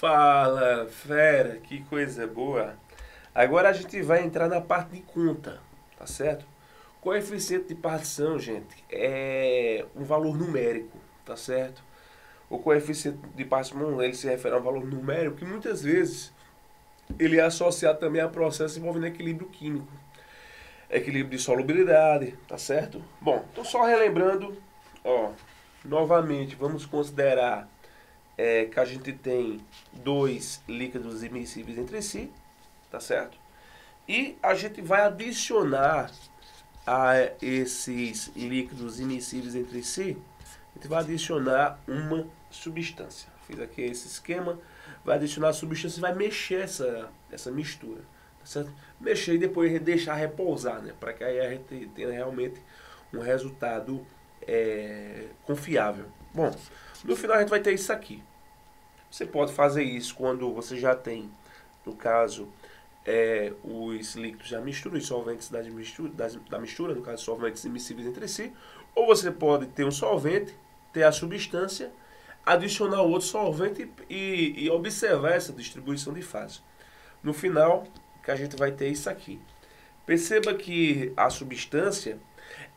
Fala, fera, que coisa boa. Agora a gente vai entrar na parte de conta, tá certo? Coeficiente de partição, gente, é um valor numérico, tá certo? O coeficiente de partição, ele se refere a um valor numérico que muitas vezes ele é associado também a processos envolvendo equilíbrio químico, equilíbrio de solubilidade, tá certo? Bom, então só relembrando, ó, novamente, vamos considerar que a gente tem dois líquidos immiscíveis entre si, tá certo? E a gente vai adicionar a esses líquidos immiscíveis entre si, a gente vai adicionar uma substância. Fiz aqui esse esquema, vai adicionar a substância e vai mexer essa mistura, tá certo? Mexer e depois deixar repousar, né? Para que aí a gente tenha realmente um resultado confiável. Bom, no final a gente vai ter isso aqui. Você pode fazer isso quando você já tem, no caso, os líquidos da mistura, os solventes da mistura, no caso, solventes immiscíveis entre si. Ou você pode ter um solvente, ter a substância, adicionar outro solvente e observar essa distribuição de fase. No final, que a gente vai ter isso aqui. Perceba que a substância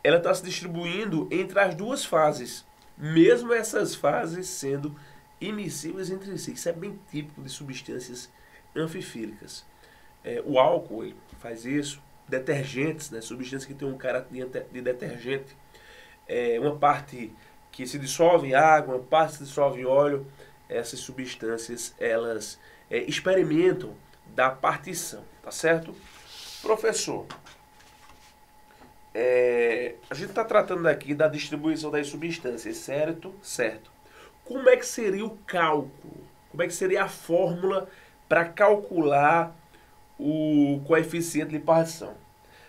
ela está se distribuindo entre as duas fases, mesmo essas fases sendo immiscíveis entre si. Isso é bem típico de substâncias anfifílicas. O álcool ele faz isso, detergentes, né, substâncias que têm um caráter de detergente, uma parte que se dissolve em água, uma parte se dissolve em óleo. Essas substâncias elas experimentam da partição, tá certo? Professor, a gente está tratando aqui da distribuição das substâncias, certo? Certo. Como é que seria o cálculo? Como é que seria a fórmula para calcular o coeficiente de partição?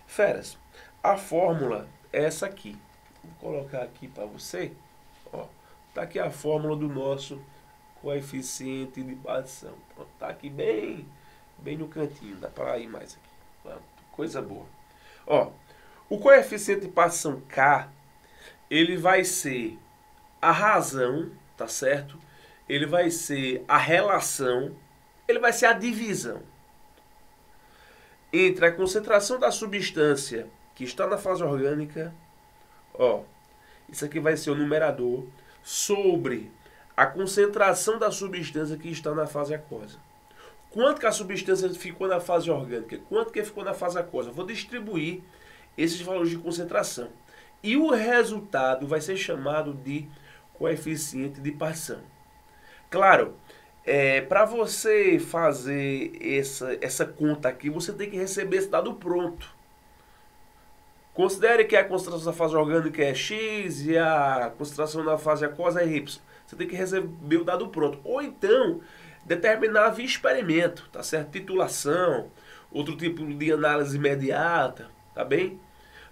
Feras, a fórmula é essa aqui. Vou colocar aqui para você. Está aqui a fórmula do nosso coeficiente de partição. Está aqui bem no cantinho. Dá para ir mais aqui. Pronto, coisa boa. O coeficiente de partição K, ele vai ser a razão, tá certo? Ele vai ser a relação, ele vai ser a divisão entre a concentração da substância que está na fase orgânica, isso aqui vai ser o numerador, sobre a concentração da substância que está na fase aquosa. Quanto que a substância ficou na fase orgânica? Quanto que ficou na fase aquosa? Vou distribuir esses valores de concentração. E o resultado vai ser chamado de coeficiente de partição. Claro, para você fazer essa conta aqui, você tem que receber esse dado pronto. Considere que a concentração da fase orgânica é X e a concentração na fase aquosa é Y. Você tem que receber o dado pronto. Ou então, determinar via experimento, tá certo? Titulação, outro tipo de análise imediata, tá bem?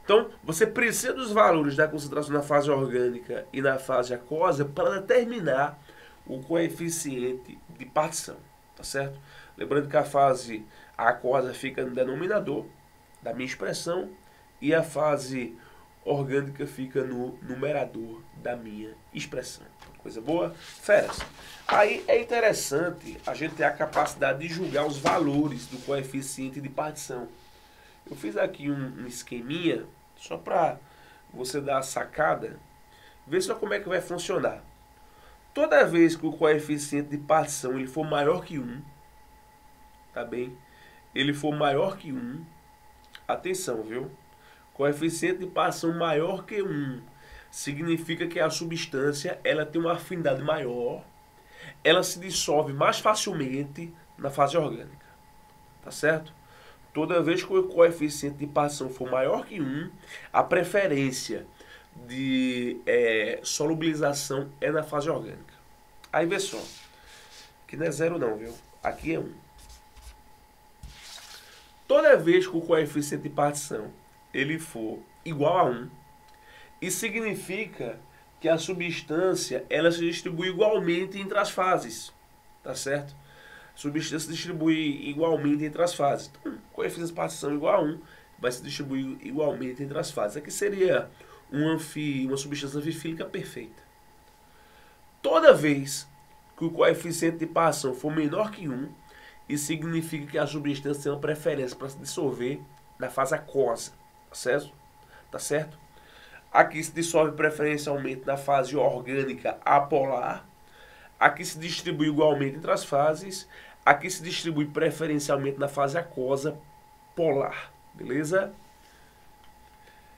Então, você precisa dos valores da concentração na fase orgânica e na fase aquosa para determinar o coeficiente de partição, tá certo? Lembrando que a fase aquosa fica no denominador da minha expressão e a fase orgânica fica no numerador da minha expressão. Coisa boa? Feras. Aí é interessante a gente ter a capacidade de julgar os valores do coeficiente de partição. Eu fiz aqui um esqueminha só para você dar a sacada. Vê só como é que vai funcionar. Toda vez que o coeficiente de partição ele for maior que 1, tá bem? Ele for maior que 1, atenção, viu? Coeficiente de partição maior que 1 significa que a substância ela tem uma afinidade maior, ela se dissolve mais facilmente na fase orgânica, tá certo? Toda vez que o coeficiente de partição for maior que 1, a preferência de solubilização é na fase orgânica. Aí vê só, aqui não é 0 não, viu? Aqui é 1. Toda vez que o coeficiente de partição ele for igual a 1, isso significa que a substância ela se distribui igualmente entre as fases, tá certo? A substância se distribui igualmente entre as fases. Então, coeficiente de partição igual a 1 vai se distribuir igualmente entre as fases. Aqui seria uma substância anfifílica perfeita. Toda vez que o coeficiente de partição for menor que 1, isso significa que a substância tem uma preferência para se dissolver na fase aquosa, tá certo? Tá certo? Aqui se dissolve preferencialmente na fase orgânica apolar. Aqui se distribui igualmente entre as fases. Aqui se distribui preferencialmente na fase aquosa polar. Beleza?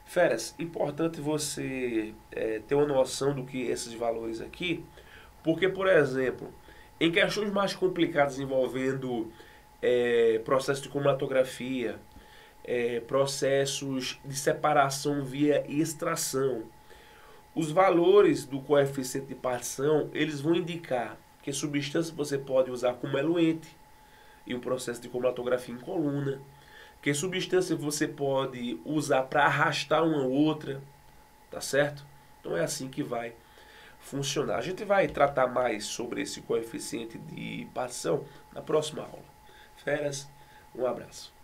Feras, importante você ter uma noção do que esses valores aqui. Porque, por exemplo, em questões mais complicadas envolvendo processo de cromatografia, processos de separação via extração, os valores do coeficiente de partição, eles vão indicar que substância você pode usar como eluente em um processo de cromatografia em coluna, que substância você pode usar para arrastar uma outra, tá certo? Então é assim que vai funcionar. A gente vai tratar mais sobre esse coeficiente de partição na próxima aula. Feras, um abraço.